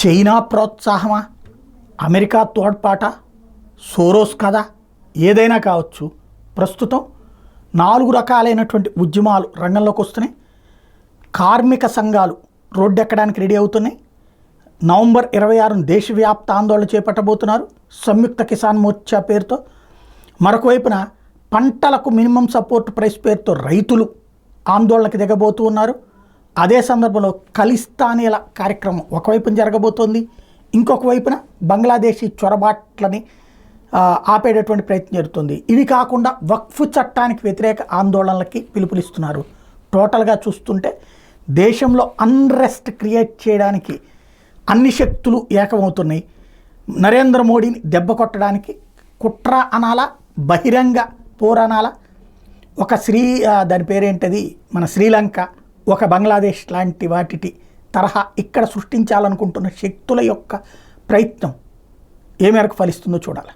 China ప్రోత్సాహమా, America తోడ్పాట, Soros కదా, ఏదైనా కావచ్చు. ప్రస్తుతం 4 రకాలైనటువంటి ఉద్యమాలు రంగంలోకి వస్తున్నాయి. కార్మిక సంఘాలు రోడ్డెక్కడానికి రెడీ అవుతున్నాయి. నవంబర్ 26 దేశవ్యాప్త ఆందోళన చేపట్టబోతున్నారు సంయుక్త కిసాన్ మోర్చా పేరుతో. మరొక వైపున పంటలకు మినిమం సపోర్ట్ ప్రైస్ పేరుతో రైతులు ఆందోళనకి దిగబోతూ ఉన్నారు. అదే సందర్భంలో ఖలిస్తానీల కార్యక్రమం ఒకవైపున జరగబోతోంది, ఇంకొక వైపున బంగ్లాదేశీ చొరబాట్లని ఆపేటటువంటి ప్రయత్నం జరుగుతుంది. ఇవి కాకుండా వక్ఫ్ చట్టానికి వ్యతిరేక ఆందోళనలకి పిలుపునిస్తున్నారు. టోటల్గా చూస్తుంటే దేశంలో అన్రెస్ట్ క్రియేట్ చేయడానికి అన్ని శక్తులు ఏకమవుతున్నాయి. నరేంద్ర మోడీని దెబ్బ కొట్టడానికి కుట్ర అనాలా, బహిరంగ పోరనాలా, ఒక దాని పేరేంటది, మన శ్రీలంక, ఒక బంగ్లాదేశ్ లాంటి వాటి తరహా ఇక్కడ సృష్టించాలనుకుంటున్న శక్తుల యొక్క ప్రయత్నం ఏ మేరకు ఫలిస్తుందో చూడాలి.